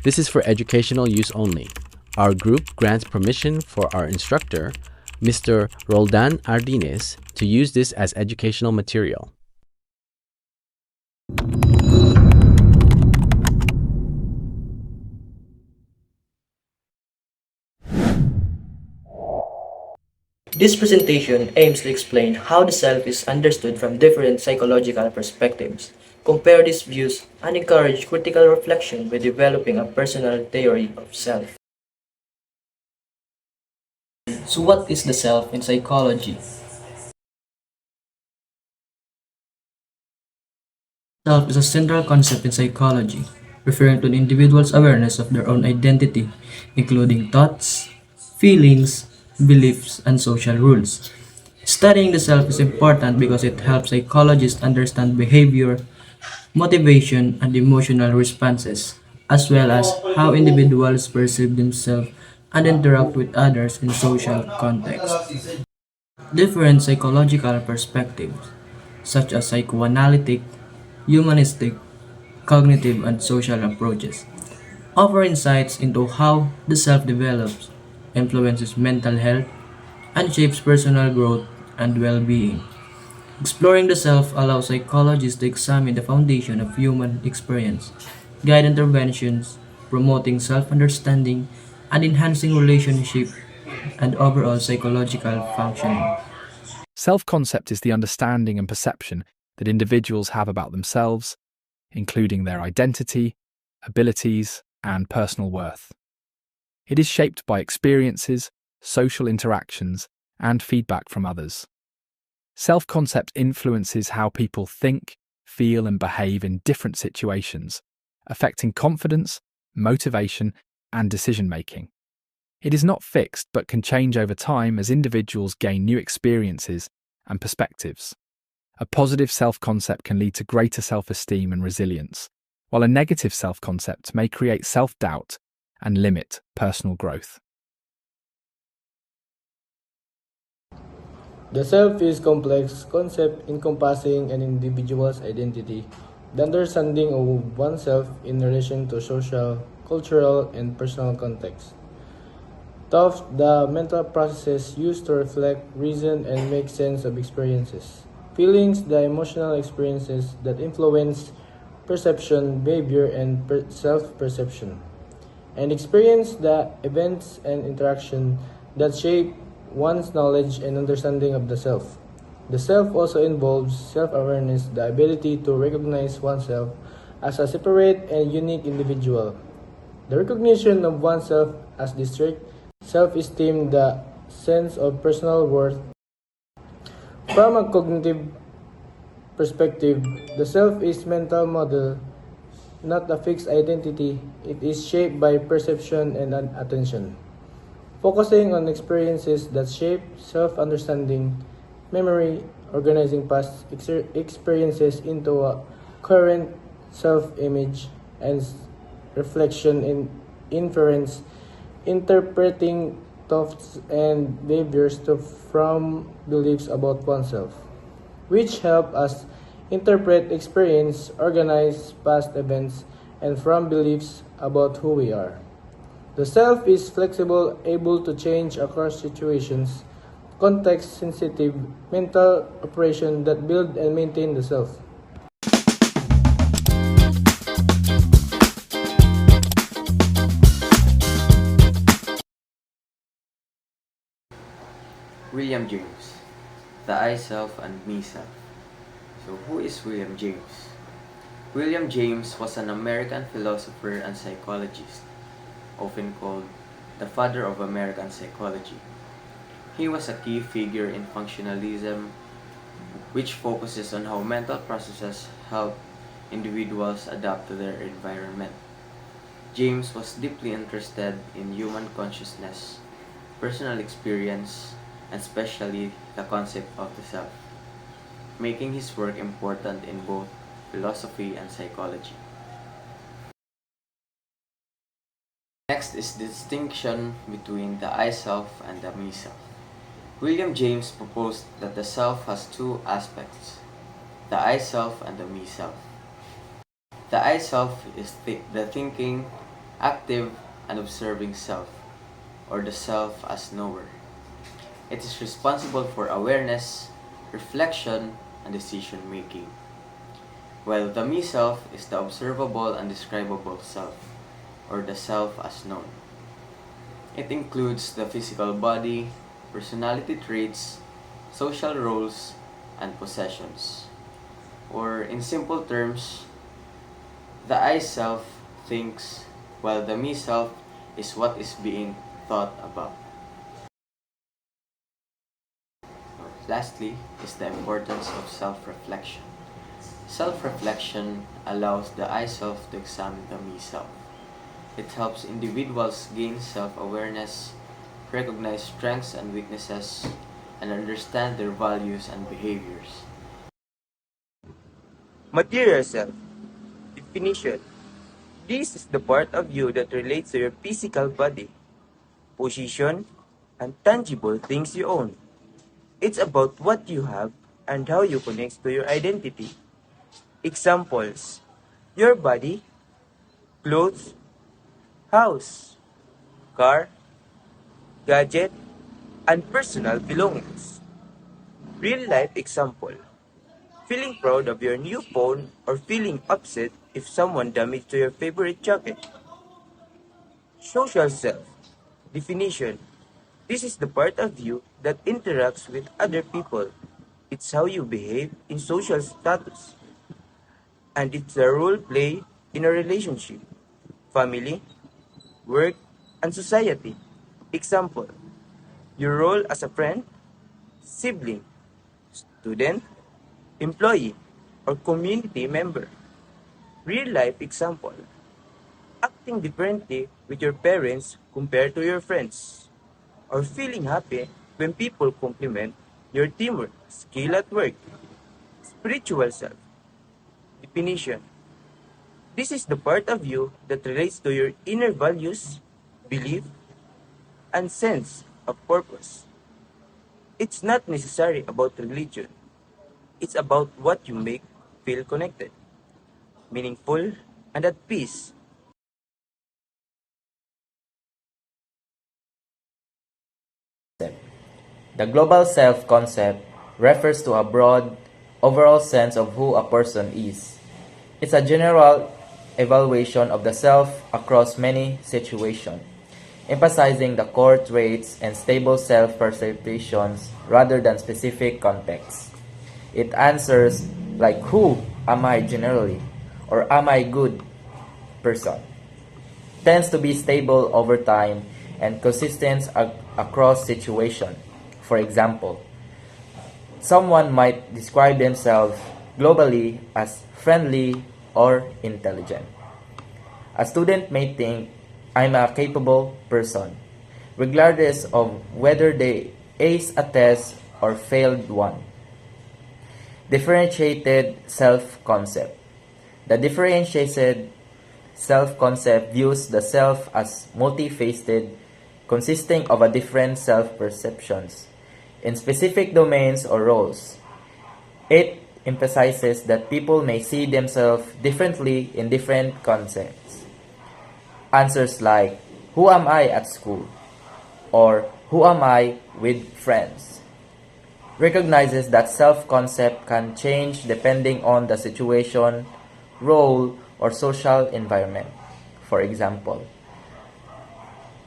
This is for educational use only. Our group grants permission for our instructor, Mr. Roldan Ardines, to use this as educational material. This presentation aims to explain how the self is understood from different psychological perspectives, compare these views, and encourage critical reflection by developing a personal theory of self. So what is the self in psychology? Self is a central concept in psychology, referring to an individual's awareness of their own identity, including thoughts, feelings, beliefs, and social rules. Studying the self is important because it helps psychologists understand behavior, motivation, and emotional responses, as well as how individuals perceive themselves and interact with others in social contexts. Different psychological perspectives, such as psychoanalytic, humanistic, cognitive, and social approaches, offer insights into how the self develops, influences mental health, and shapes personal growth and well being. Exploring the self allows psychologists to examine the foundation of human experience, guide interventions, promoting self understanding, and enhancing relationship and overall psychological functioning. Self-concept is the understanding and perception that individuals have about themselves, including their identity, abilities, and personal worth. It is shaped by experiences, social interactions, and feedback from others. Self-concept influences how people think, feel, and behave in different situations, affecting confidence, motivation, and decision-making. It is not fixed but can change over time as individuals gain new experiences and perspectives. A positive self-concept can lead to greater self-esteem and resilience, while a negative self-concept may create self-doubt and limit personal growth. The self is a complex concept encompassing an individual's identity, the understanding of oneself in relation to social, cultural, and personal context. Thought, the mental processes used to reflect, reason, and make sense of experiences. Feelings, the emotional experiences that influence perception, behavior, and self-perception. And experience, the events and interaction that shape one's knowledge and understanding of the self. The self also involves self-awareness, the ability to recognize oneself as a separate and unique individual. The recognition of oneself as distinct, self-esteem, the sense of personal worth. From a cognitive perspective, the self is mental model, not a fixed identity. It is shaped by perception and attention, focusing on experiences that shape self-understanding, memory, organizing past experiences into a current self-image, and reflection in inference, interpreting thoughts and behaviors from beliefs about oneself, which help us interpret experience, organize past events, and from beliefs about who we are. The self is flexible, able to change across situations, context-sensitive mental operation that build and maintain the self. William James, the I Self and Me Self. So, who is William James? William James was an American philosopher and psychologist, often called the father of American psychology. He was a key figure in functionalism, which focuses on how mental processes help individuals adapt to their environment. James was deeply interested in human consciousness, personal experience, and especially the concept of the self, making his work important in both philosophy and psychology. Next is the distinction between the I self and the me self. William James proposed that the self has two aspects, the I self and the me self. The I self is the thinking, active and observing self, or the self as knower. It is responsible for awareness, reflection, and decision making, while the me self is the observable and describable self, or the self as known. It includes the physical body, personality traits, social roles, and possessions. Or, in simple terms, the I self thinks, while the me self is what is being thought about. Lastly, is the importance of self reflection. Self reflection allows the I self to examine the me self. It helps individuals gain self awareness, recognize strengths and weaknesses, and understand their values and behaviors. Material self. Definition. This is the part of you that relates to your physical body, position, and tangible things you own. It's about what you have and how you connect to your identity. Examples: your body, clothes, house, car, gadget, and personal belongings. Real life example: feeling proud of your new phone or feeling upset if someone damaged your favorite jacket. Social self. Definition. This is the part of you that interacts with other people. It's how you behave in social status. And it's a role play in a relationship, family, work, and society. Example: your role as a friend, sibling, student, employee, or community member. Real life example: acting differently with your parents compared to your friends, or feeling happy when people compliment your teamwork, skill at work. Spiritual self. Definition. This is the part of you that relates to your inner values, belief, and sense of purpose. It's not necessarily about religion. It's about what you make feel connected, meaningful, and at peace. The global self concept refers to a broad, overall sense of who a person is. It's a general evaluation of the self across many situations, emphasizing the core traits and stable self perceptions rather than specific contexts. It answers like who am I generally, or am I good person, tends to be stable over time and consistent across situation. For example, someone might describe themselves globally as friendly or intelligent. A student may think, I'm a capable person, regardless of whether they ace a test or failed one. Differentiated self-concept. The differentiated self-concept views the self as multifaceted, consisting of a different self-perceptions in specific domains or roles. It emphasizes that people may see themselves differently in different contexts. Answers like, who am I at school? Or who am I with friends? Recognizes that self-concept can change depending on the situation, role, or social environment. For example,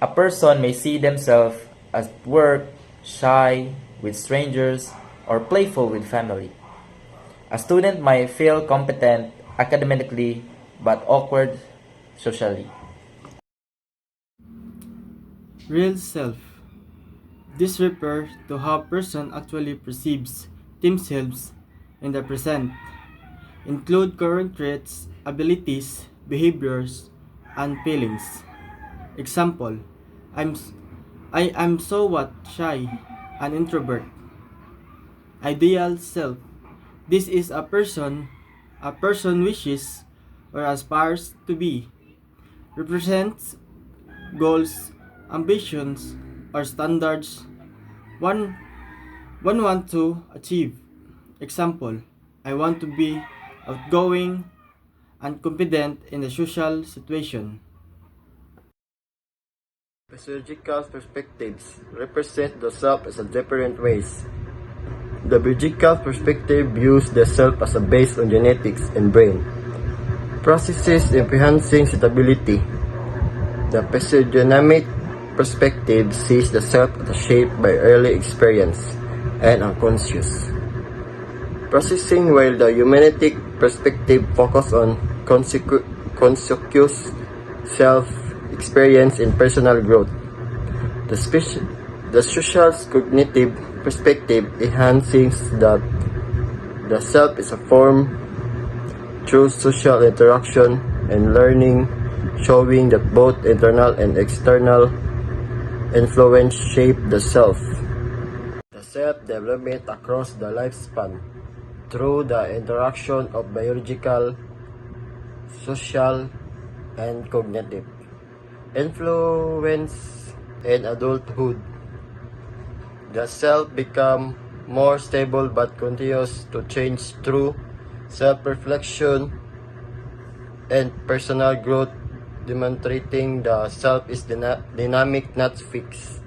a person may see themselves as work, shy with strangers, or playful with family. A student might feel competent academically but awkward socially. Real self. This refers to how a person actually perceives themselves in the present, include current traits, abilities, behaviors, and feelings. Example: I'm s- I am somewhat shy, an introvert. Ideal self. This is a person wishes or aspires to be. Represents goals, ambitions, or standards one one want to achieve. Example: I want to be outgoing and confident in a social situation. Physiological perspectives represent the self as a different ways. The biological perspective views the self as a based on genetics and brain processes enhancing stability. The physiognomic perspective sees the self as shaped by early experience and unconscious processing, while the humanistic perspective focuses on conscious self-experience and personal growth. The social cognitive perspective enhances that the self is a form through social interaction and learning, showing that both internal and external influence shape the self. The self-development across the lifespan through the interaction of biological, social, and cognitive influence in adulthood. The self becomes more stable but continues to change through self-reflection and personal growth, demonstrating the self is dynamic, not fixed.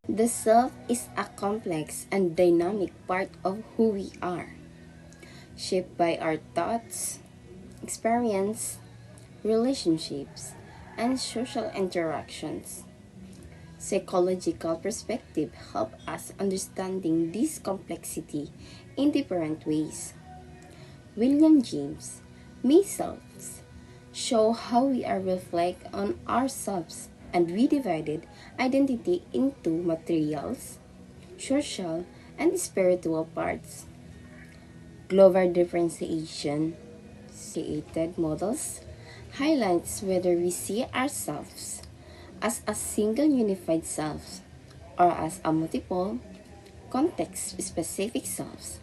The self is a complex and dynamic part of who we are, shaped by our thoughts, experience, relationships, and social interactions. Psychological perspective help us understanding this complexity in different ways. William James, myself, show how we are reflect on ourselves and we divided identity into materials, social, and spiritual parts. Global differentiation created models highlights whether we see ourselves as a single unified self or as a multiple context specific selves.